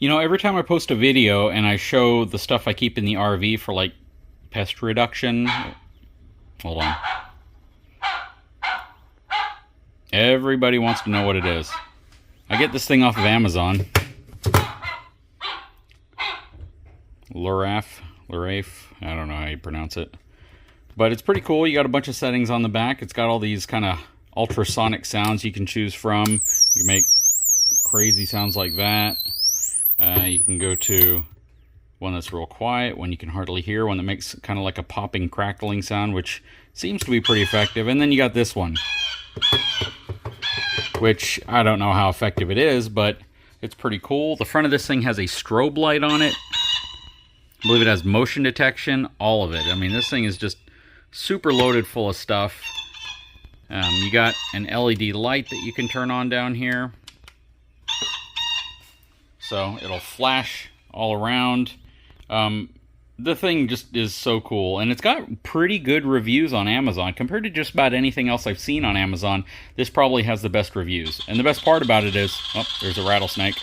You know, every time I post a video and I show the stuff I keep in the RV for like pest reduction, hold on. Everybody wants to know what it is. I get this thing off of Amazon. Lurafe, I don't know how you pronounce it. But it's pretty cool. You got a bunch of settings on the back. It's got all these kind of ultrasonic sounds you can choose from. You can make crazy sounds like that. You can go to one that's real quiet, one you can hardly hear, one that makes kind of like a popping, crackling sound, which seems to be pretty effective. And then you got this one, which I don't know how effective it is, but it's pretty cool. The front of this thing has a strobe light on it. I believe it has motion detection, all of it. I mean, this thing is just super loaded full of stuff. You got an LED light that you can turn on down here. So it'll flash all around. The thing just is so cool. And it's got pretty good reviews on Amazon. Compared to just about anything else I've seen on Amazon, this probably has the best reviews. And the best part about it is, oh, there's a rattlesnake.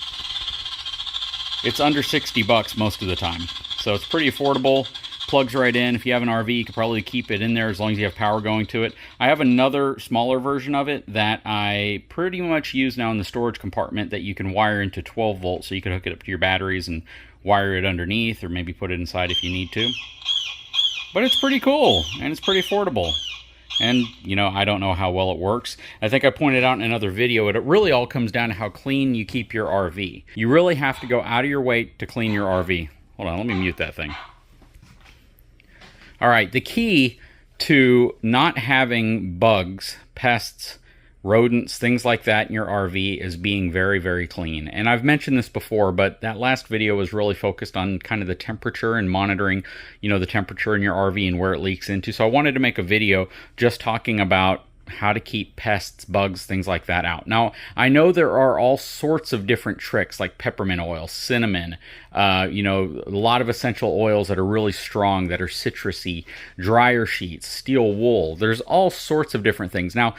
It's under 60 bucks most of the time. So it's pretty affordable. Plugs right in. If you have an RV, you could probably keep it in there as long as you have power going to it. I have another smaller version of it that I pretty much use now in the storage compartment that you can wire into 12 volts, so you can hook it up to your batteries and wire it underneath, or maybe put it inside if you need to. But it's pretty cool, and it's pretty affordable. And, you know, I don't know how well it works. I think I pointed out in another video, it really all comes down to how clean you keep your RV. You really have to go out of your way to clean your RV. Hold on, let me mute that thing. All right, the key to not having bugs, pests, rodents, things like that in your RV is being very, very clean. And I've mentioned this before, but that last video was really focused on kind of the temperature and monitoring, you know, the temperature in your RV and where it leaks into. So I wanted to make a video just talking about how to keep pests, bugs, things like that out. Now, I know there are all sorts of different tricks like peppermint oil, cinnamon, you know, a lot of essential oils that are really strong, that are citrusy, dryer sheets, steel wool. There's all sorts of different things. Now,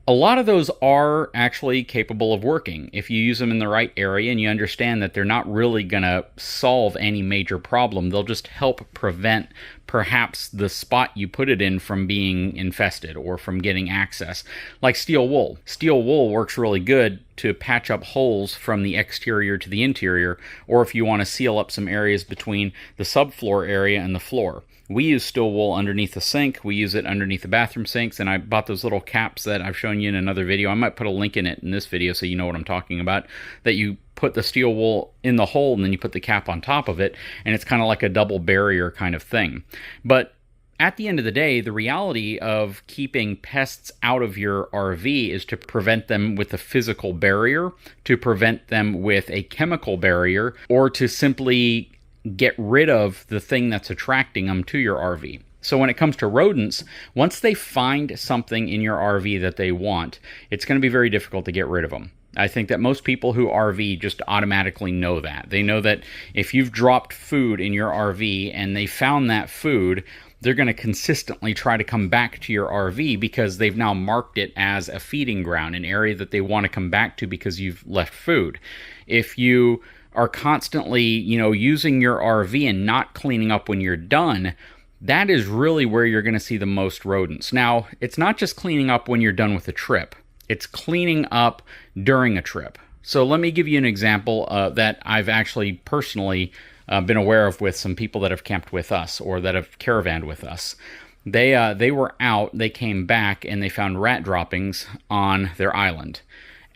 a lot of those are actually capable of working if you use them in the right area and you understand that they're not really going to solve any major problem. They'll just help prevent perhaps the spot you put it in from being infested or from getting access. Like steel wool. Steel wool works really good to patch up holes from the exterior to the interior, or if you want to seal up some areas between the subfloor area and the floor. We use steel wool underneath the sink. We use it underneath the bathroom sinks, and I bought those little caps that I've shown you in another video. I might put a link in it in this video so you know what I'm talking about, that you put the steel wool in the hole and then you put the cap on top of it, and it's kind of like a double barrier kind of thing. But at the end of the day, the reality of keeping pests out of your RV is to prevent them with a physical barrier, to prevent them with a chemical barrier, or to simply get rid of the thing that's attracting them to your RV. So when it comes to rodents, once they find something in your RV that they want, it's going to be very difficult to get rid of them. I think that most people who RV just automatically know that. They know that if you've dropped food in your RV and they found that food, they're going to consistently try to come back to your RV because they've now marked it as a feeding ground, an area that they want to come back to because you've left food. If you are constantly, you know, using your RV and not cleaning up when you're done, that is really where you're going to see the most rodents. Now, it's not just cleaning up when you're done with a trip. It's cleaning up during a trip. So let me give you an example that I've actually personally been aware of with some people that have camped with us or that have caravanned with us. They were out, they came back, and they found rat droppings on their island.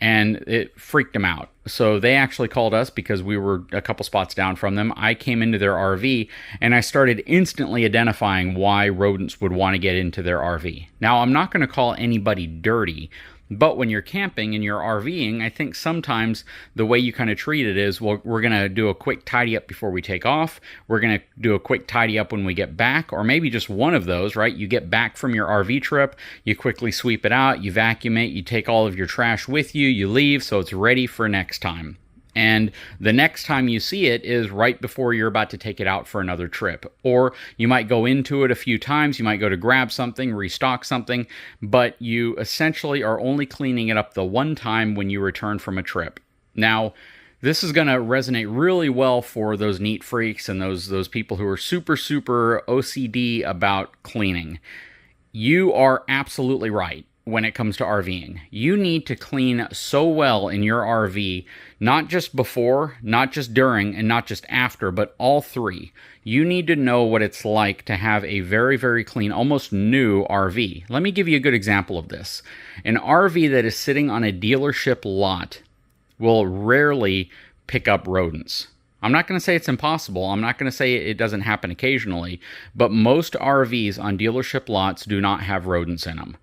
And it freaked them out. So they actually called us because we were a couple spots down from them. I came into their RV and I started instantly identifying why rodents would want to get into their RV. Now, I'm not going to call anybody dirty, but when you're camping and you're RVing, I think sometimes the way you kind of treat it is, well, we're going to do a quick tidy up before we take off. We're going to do a quick tidy up when we get back, or maybe just one of those, right? You get back from your RV trip, you quickly sweep it out, you vacuum it, you take all of your trash with you, you leave, so it's ready for next time. And the next time you see it is right before you're about to take it out for another trip. Or you might go into it a few times, you might go to grab something, restock something, but you essentially are only cleaning it up the one time when you return from a trip. Now, This is going to resonate really well for those neat freaks and those people who are super, super OCD about cleaning. You are absolutely right when it comes to RVing. You need to clean so well in your RV, not just before, not just during, and not just after, but all three. You need to know what it's like to have a very, very clean, almost new RV. Let me give you a good example of this. An RV that is sitting on a dealership lot will rarely pick up rodents. I'm not going to say it's impossible. I'm not going to say it doesn't happen occasionally, but most RVs on dealership lots do not have rodents in them.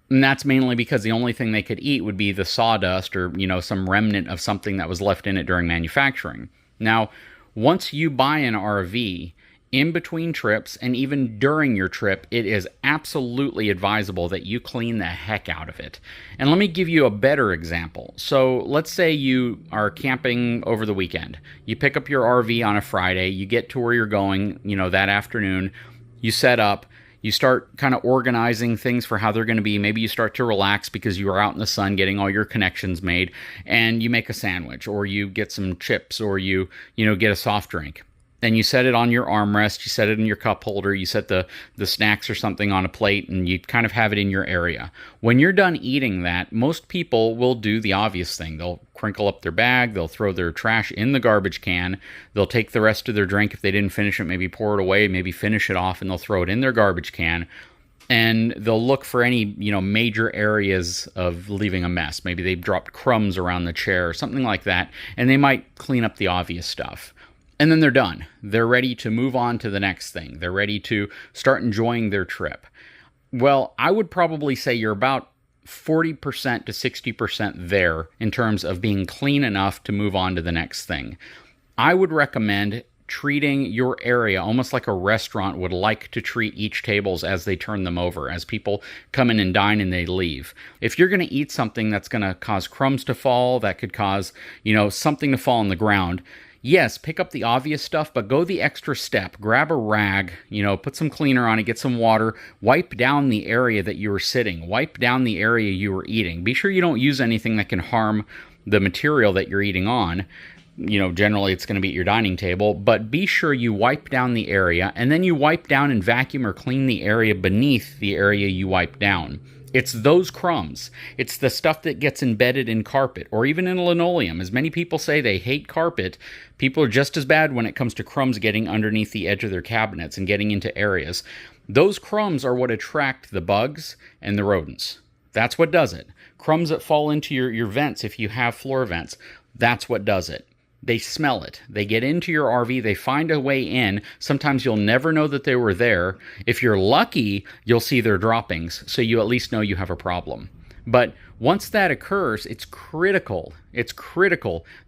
And that's mainly because the only thing they could eat would be the sawdust or, some remnant of something that was left in it during manufacturing. Now, once you buy an RV, in between trips and even during your trip, it is absolutely advisable that you clean the heck out of it. And let me give you a better example. So let's say you are camping over the weekend. You pick up your RV on a Friday, you get to where you're going, that afternoon, you set up, you start kind of organizing things for how they're going to be. Maybe you start to relax because you are out in the sun getting all your connections made, and you make a sandwich, or you get some chips, or you get a soft drink. Then you set it on your armrest, you set it in your cup holder, you set the snacks or something on a plate, and you kind of have it in your area. When you're done eating that, most people will do the obvious thing. They'll crinkle up their bag, they'll throw their trash in the garbage can, they'll take the rest of their drink. If they didn't finish it, maybe pour it away, maybe finish it off, and they'll throw it in their garbage can. And they'll look for any, major areas of leaving a mess. Maybe they've dropped crumbs around the chair or something like that, and they might clean up the obvious stuff. And then they're done. They're ready to move on to the next thing. They're ready to start enjoying their trip. Well, I would probably say you're about 40% to 60% there in terms of being clean enough to move on to the next thing. I would recommend treating your area almost like a restaurant would like to treat each tables as they turn them over, as people come in and dine and they leave. If you're going to eat something that's going to cause crumbs to fall, that could cause, something to fall on the ground, yes, pick up the obvious stuff, but go the extra step. Grab a rag, put some cleaner on it, get some water, wipe down the area that you were sitting, wipe down the area you were eating. Be sure you don't use anything that can harm the material that you're eating on. Generally it's going to be at your dining table, but be sure you wipe down the area, and then you wipe down and vacuum or clean the area beneath the area you wipe down. It's those crumbs. It's the stuff that gets embedded in carpet or even in linoleum. As many people say they hate carpet, people are just as bad when it comes to crumbs getting underneath the edge of their cabinets and getting into areas. Those crumbs are what attract the bugs and the rodents. That's what does it. Crumbs that fall into your vents, if you have floor vents, that's what does it. They smell it. They get into your RV. They find a way in. Sometimes you'll never know that they were there. If you're lucky, you'll see their droppings, so you at least know you have a problem. But once that occurs, it's critical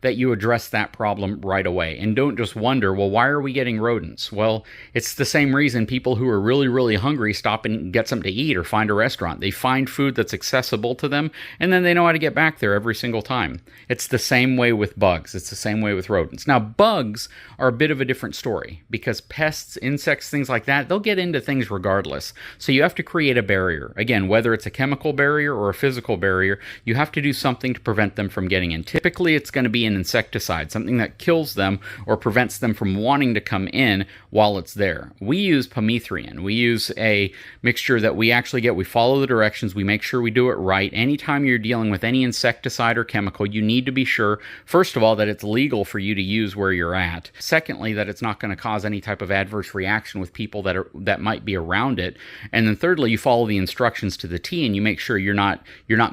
that you address that problem right away. And don't just wonder, well, why are we getting rodents? Well, it's the same reason people who are really, really hungry stop and get something to eat or find a restaurant. They find food that's accessible to them, and then they know how to get back there every single time. It's the same way with bugs. It's the same way with rodents. Now, bugs are a bit of a different story because pests, insects, things like that, they'll get into things regardless. So you have to create a barrier. Again, whether it's a chemical barrier or a physical barrier, you have to do something to prevent them from getting in. Typically, it's going to be an insecticide, something that kills them or prevents them from wanting to come in while it's there. We use permethrin. We use a mixture that we actually get. We follow the directions. We make sure we do it right. Anytime you're dealing with any insecticide or chemical, you need to be sure, first of all, that it's legal for you to use where you're at. Secondly, that it's not going to cause any type of adverse reaction with people that might be around it. And then thirdly, you follow the instructions to the T and you make sure you're not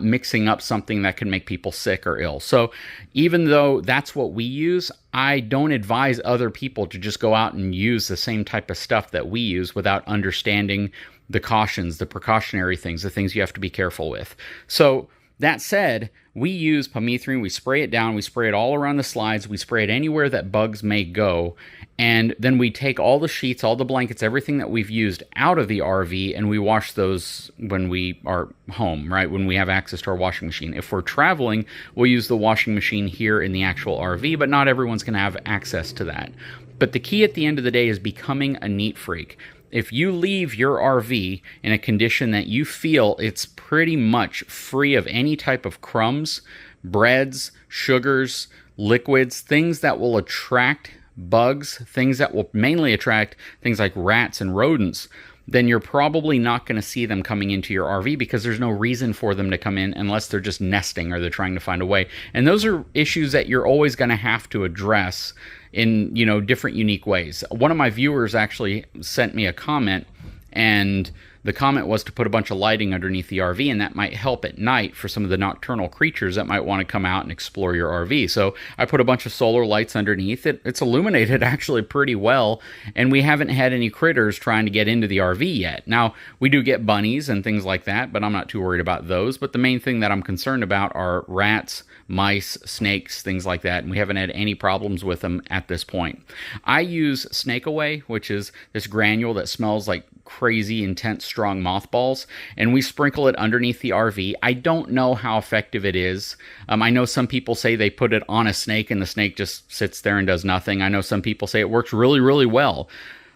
mixing up something that can make people sick or ill. So even though that's what we use, I don't advise other people to just go out and use the same type of stuff that we use without understanding the cautions, the precautionary things, the things you have to be careful with. So that said, we use permethrin, we spray it down, we spray it all around the slides, we spray it anywhere that bugs may go, and then we take all the sheets, all the blankets, everything that we've used out of the RV, and we wash those when we are home, right? When we have access to our washing machine. If we're traveling, we'll use the washing machine here in the actual RV, but not everyone's going to have access to that. But the key at the end of the day is becoming a neat freak. If you leave your RV in a condition that you feel it's pretty much free of any type of crumbs, breads, sugars, liquids, things that will attract bugs, things that will mainly attract things like rats and rodents, then you're probably not going to see them coming into your RV, because there's no reason for them to come in unless they're just nesting or they're trying to find a way. And those are issues that you're always going to have to address in, you know, different unique ways. One of my viewers actually sent me a comment, and the comment was to put a bunch of lighting underneath the RV, and that might help at night for some of the nocturnal creatures that might want to come out and explore your RV. So I put a bunch of solar lights underneath it. It's illuminated actually pretty well, and we haven't had any critters trying to get into the RV yet. Now, we do get bunnies and things like that, but I'm not too worried about those. But the main thing that I'm concerned about are rats, mice, snakes, things like that, and we haven't had any problems with them at this point. I use Snake Away, which is this granule that smells like crazy, intense, strong mothballs, and we sprinkle it underneath the RV. I don't know how effective it is. I know some people say they put it on a snake and the snake just sits there and does nothing. I know some people say it works really, really well.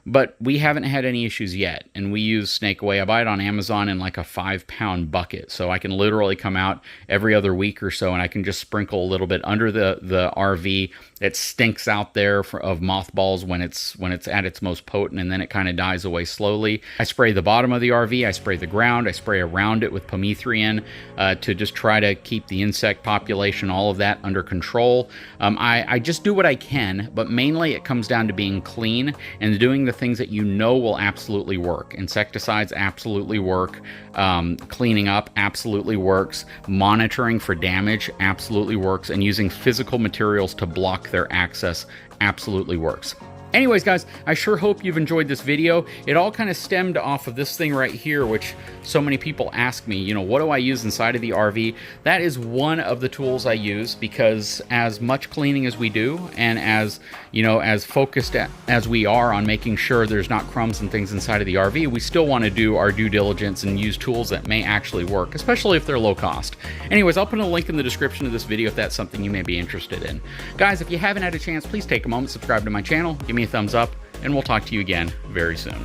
But we haven't had any issues yet, and we use Snake Away. I buy it on Amazon in like a 5-pound bucket, so I can literally come out every other week or so, and I can just sprinkle a little bit under the RV. It stinks out there of mothballs when it's at its most potent, and then it kind of dies away slowly. I spray the bottom of the RV, I spray the ground, I spray around it with permethrin to just try to keep the insect population, all of that, under control. I just do what I can, but mainly it comes down to being clean and doing the things that you know will absolutely work. Insecticides absolutely work. Cleaning up absolutely works. Monitoring for damage absolutely works. And using physical materials to block their access absolutely works. Anyways, guys, I sure hope you've enjoyed this video. It all kind of stemmed off of this thing right here, which so many people ask me, you know, what do I use inside of the RV? That is one of the tools I use, because as much cleaning as we do, and as, you know, as focused as we are on making sure there's not crumbs and things inside of the RV, we still want to do our due diligence and use tools that may actually work, especially if they're low cost. Anyways, I'll put a link in the description of this video if that's something you may be interested in. Guys, if you haven't had a chance, please take a moment, subscribe to my channel, give me a thumbs up, and we'll talk to you again very soon.